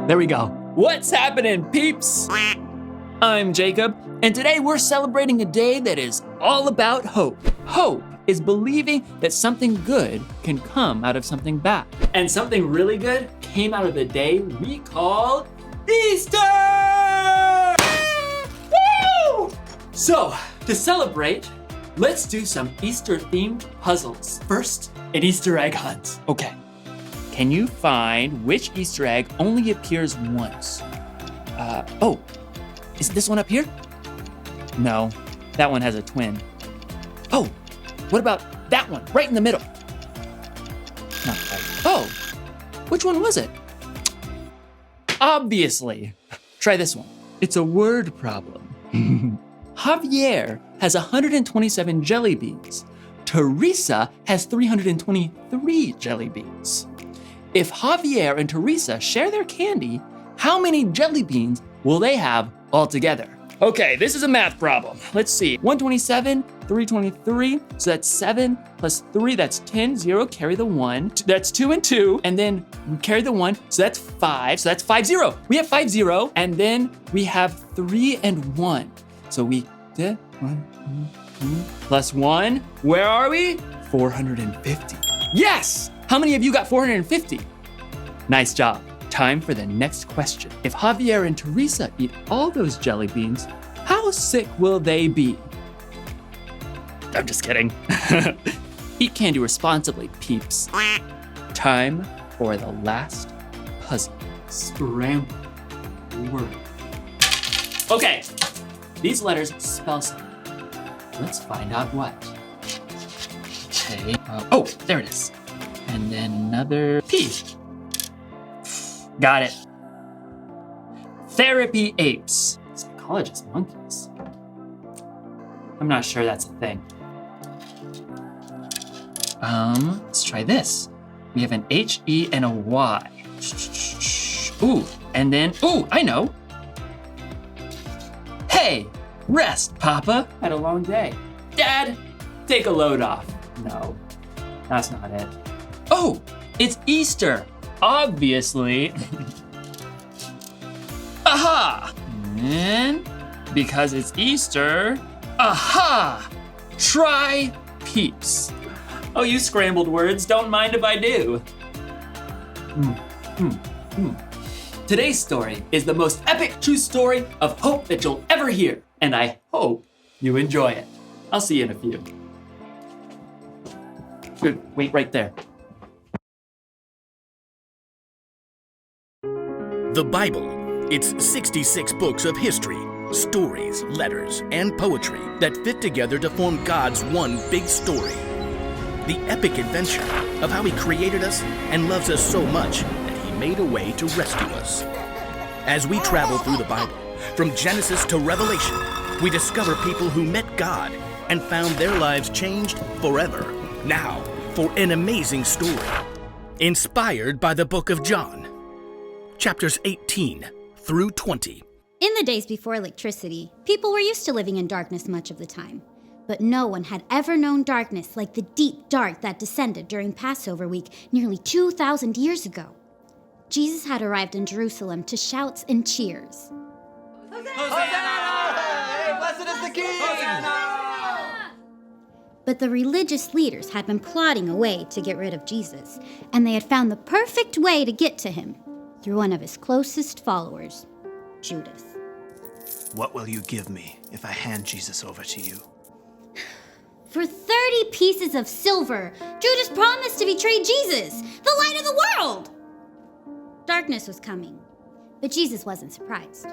There we go. What's happening, peeps? I'm Jacob, and today we're celebrating a day that is all about hope. Hope is believing that something good can come out of something bad. And something really good came out of the day we call Easter! Woo! So, to celebrate, let's do some Easter-themed puzzles. First, an Easter egg hunt. Okay. Can you find which Easter egg only appears once? Is this one up here? No, that one has a twin. Oh, what about that one, right in the middle? Not quite. Oh, which one was it? Obviously. Try this one. It's a word problem. Javier has 127 jelly beans. Teresa has 323 jelly beans. If Javier and Teresa share their candy, how many jelly beans will they have altogether? Okay, this is a math problem. Let's see. 127, 323, so that's 7 plus 3, that's 10, 0, carry the 1. That's 2 and 2, and then we carry the 1, so that's 5, so that's 5, 0. We have 5, 0, and then we have 3 and 1. So we did 1, 2, plus 1. Where are we? 450. Yes! How many of you got 450? Nice job. Time for the next question. If Javier and Teresa eat all those jelly beans, how sick will they be? I'm just kidding. Eat candy responsibly, peeps. Time for the last puzzle. Scramble word. Okay, these letters spell something. Let's find out what. Okay, oh, there it is. And then another P. Got it. Therapy apes. Psychologist monkeys. I'm not sure that's a thing. Let's try this. We have an H-E and a Y. Ooh, and then, ooh, I know. Hey, rest, Papa. Had a long day. Dad, take a load off. No, that's not it. Oh, it's Easter, obviously. Aha! And because it's Easter, aha! Try peeps. Oh, you scrambled words, don't mind if I do. Today's story is the most epic true story of hope that you'll ever hear, and I hope you enjoy it. I'll see you in a few. Good, wait right there. The Bible. It's 66 books of history, stories, letters, and poetry that fit together to form God's one big story. The epic adventure of how He created us and loves us so much that He made a way to rescue us. As we travel through the Bible, from Genesis to Revelation, we discover people who met God and found their lives changed forever. Now, for an amazing story, inspired by the book of John. Chapters 18 through 20. In the days before electricity, people were used to living in darkness much of the time. But no one had ever known darkness like the deep dark that descended during Passover week nearly 2,000 years ago. Jesus had arrived in Jerusalem to shouts and cheers. Hosanna! Blessed is the King! Hosanna! But the religious leaders had been plotting a way to get rid of Jesus, and they had found the perfect way to get to him. Through one of his closest followers, Judas. What will you give me if I hand Jesus over to you? For 30 pieces of silver, Judas promised to betray Jesus, the light of the world! Darkness was coming, but Jesus wasn't surprised.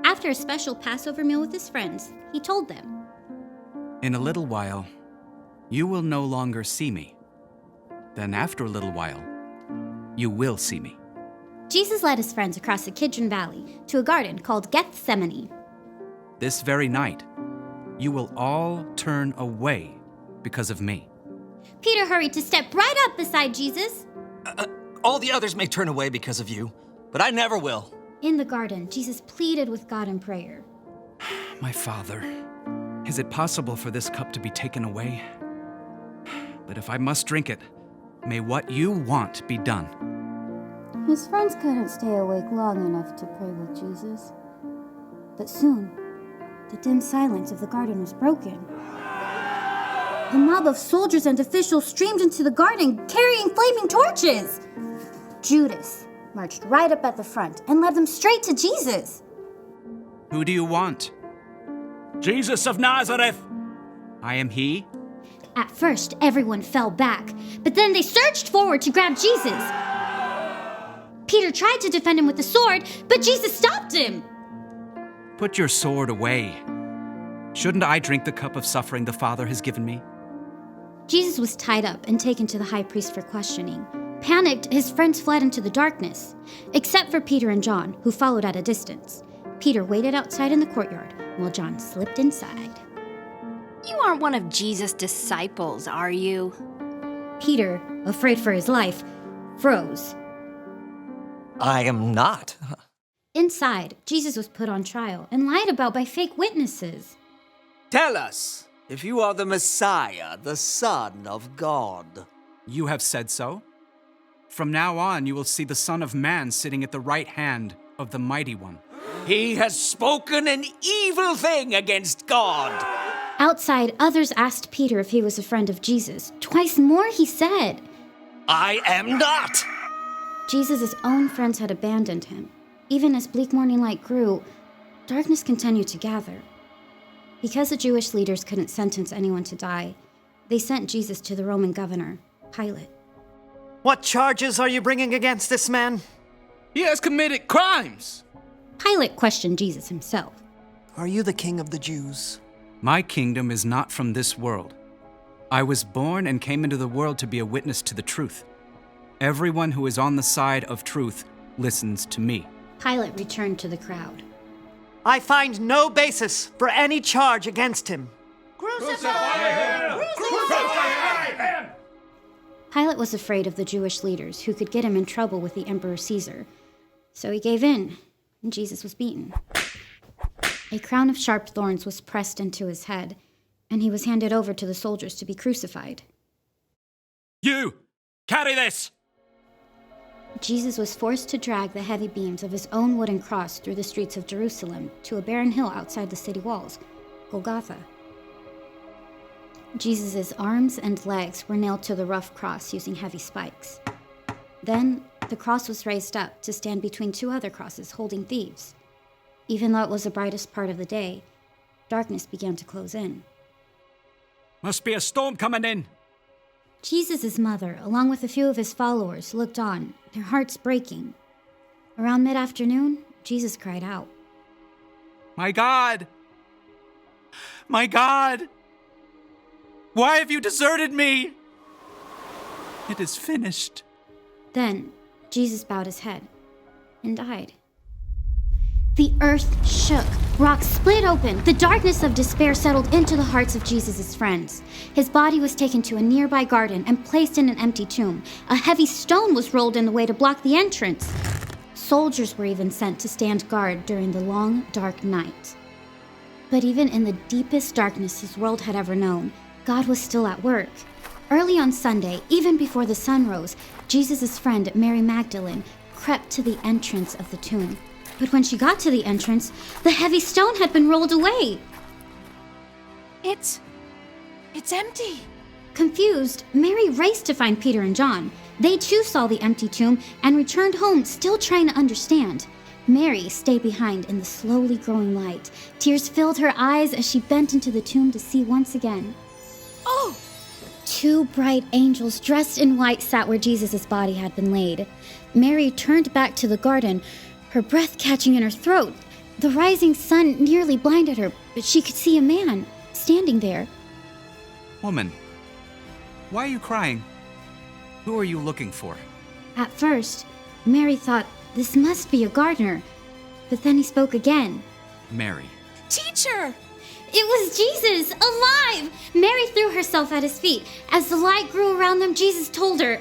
After a special Passover meal with his friends, he told them, "In a little while, you will no longer see me. Then after a little while, you will see me." Jesus led his friends across the Kidron Valley to a garden called Gethsemane. "This very night, you will all turn away because of me." Peter hurried to step right up beside Jesus. All the others may turn away because of you, but I never will. In the garden, Jesus pleaded with God in prayer. "My Father, is it possible for this cup to be taken away? But if I must drink it, may what you want be done." His friends couldn't stay awake long enough to pray with Jesus. But soon, the dim silence of the garden was broken. A mob of soldiers and officials streamed into the garden, carrying flaming torches. Judas marched right up at the front and led them straight to Jesus. Who do you want? Jesus of Nazareth! I am he. At first, everyone fell back, but then they surged forward to grab Jesus. Peter tried to defend him with the sword, but Jesus stopped him. Put your sword away. Shouldn't I drink the cup of suffering the Father has given me? Jesus was tied up and taken to the high priest for questioning. Panicked, his friends fled into the darkness, except for Peter and John, who followed at a distance. Peter waited outside in the courtyard, while John slipped inside. You aren't one of Jesus' disciples, are you? Peter, afraid for his life, froze. I am not. Inside, Jesus was put on trial and lied about by fake witnesses. Tell us if you are the Messiah, the Son of God. You have said so. From now on, you will see the Son of Man sitting at the right hand of the Mighty One. He has spoken an evil thing against God. Outside, others asked Peter if he was a friend of Jesus. Twice more, he said. I am not. Jesus' own friends had abandoned him. Even as bleak morning light grew, darkness continued to gather. Because the Jewish leaders couldn't sentence anyone to die, they sent Jesus to the Roman governor, Pilate. What charges are you bringing against this man? He has committed crimes! Pilate questioned Jesus himself. Are you the king of the Jews? My kingdom is not from this world. I was born and came into the world to be a witness to the truth. Everyone who is on the side of truth listens to me. Pilate returned to the crowd. I find no basis for any charge against him. Pilate was afraid of the Jewish leaders who could get him in trouble with the Emperor Caesar. So he gave in, and Jesus was beaten. A crown of sharp thorns was pressed into his head, and he was handed over to the soldiers to be crucified. You! Carry this! Jesus was forced to drag the heavy beams of his own wooden cross through the streets of Jerusalem to a barren hill outside the city walls, Golgotha. Jesus' arms and legs were nailed to the rough cross using heavy spikes. Then, the cross was raised up to stand between two other crosses holding thieves. Even though it was the brightest part of the day, darkness began to close in. Must be a storm coming in. Jesus' mother, along with a few of his followers, looked on, their hearts breaking. Around mid-afternoon, Jesus cried out, My God! My God! Why have you deserted me? It is finished. Then, Jesus bowed his head and died. The earth shook. Rocks split open. The darkness of despair settled into the hearts of Jesus' friends. His body was taken to a nearby garden and placed in an empty tomb. A heavy stone was rolled in the way to block the entrance. Soldiers were even sent to stand guard during the long, dark night. But even in the deepest darkness his world had ever known, God was still at work. Early on Sunday, even before the sun rose, Jesus' friend Mary Magdalene crept to the entrance of the tomb. But when she got to the entrance, the heavy stone had been rolled away. It's empty. Confused, Mary raced to find Peter and John. They too saw the empty tomb and returned home, still trying to understand. Mary stayed behind in the slowly growing light. Tears filled her eyes as she bent into the tomb to see once again. Oh! Two bright angels dressed in white sat where Jesus' body had been laid. Mary turned back to the garden, her breath catching in her throat. The rising sun nearly blinded her, but she could see a man standing there. Woman, why are you crying? Who are you looking for? At first, Mary thought this must be a gardener, but then he spoke again. Mary. Teacher! It was Jesus, alive! Mary threw herself at his feet. As the light grew around them, Jesus told her,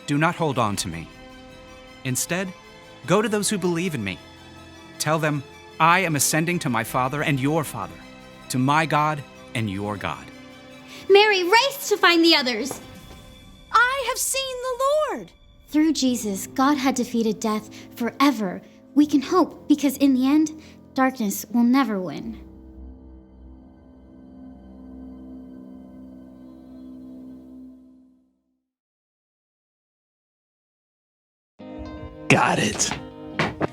Do not hold on to me. Instead, go to those who believe in me. Tell them, I am ascending to my Father and your Father, to my God and your God. Mary raced to find the others. I have seen the Lord. Through Jesus, God had defeated death forever. We can hope because in the end, darkness will never win. Got it.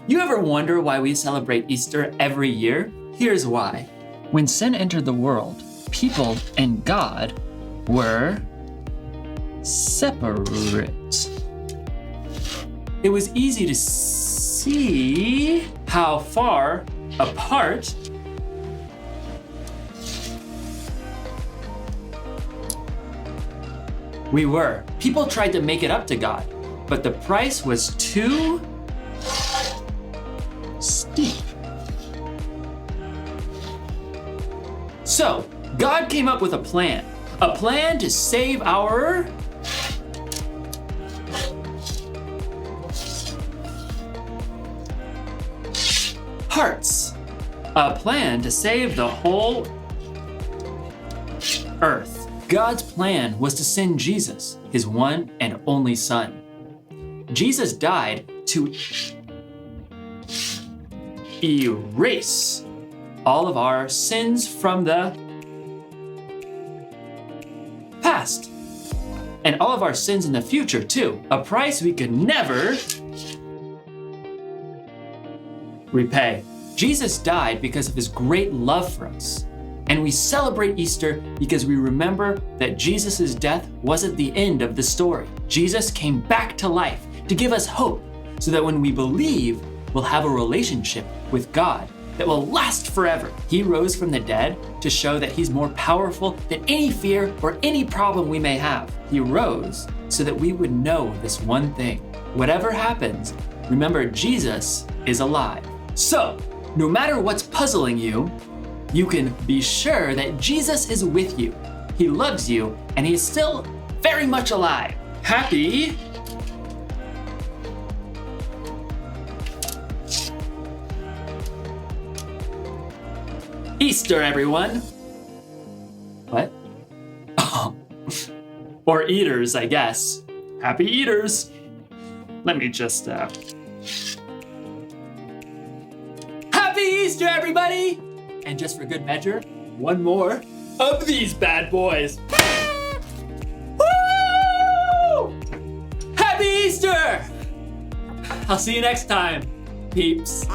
You ever wonder why we celebrate Easter every year? Here's why. When sin entered the world, people and God were separate. It was easy to see how far apart we were. People tried to make it up to God, but the price was too steep. So, God came up with a plan to save our hearts, a plan to save the whole earth. God's plan was to send Jesus, his one and only Son. Jesus died to erase all of our sins from the past and all of our sins in the future too, a price we could never repay. Jesus died because of his great love for us. And we celebrate Easter because we remember that Jesus' death wasn't the end of the story. Jesus came back to life to give us hope so that when we believe, we'll have a relationship with God that will last forever. He rose from the dead to show that he's more powerful than any fear or any problem we may have. He rose so that we would know this one thing. Whatever happens, remember Jesus is alive. So, no matter what's puzzling you, you can be sure that Jesus is with you. He loves you, and he's still very much alive. Happy Easter, everyone. What? Oh. Or eaters, I guess. Happy eaters. Let me just, Happy Easter, everybody! And just for good measure, one more of these bad boys. Woo! Happy Easter! I'll see you next time, peeps.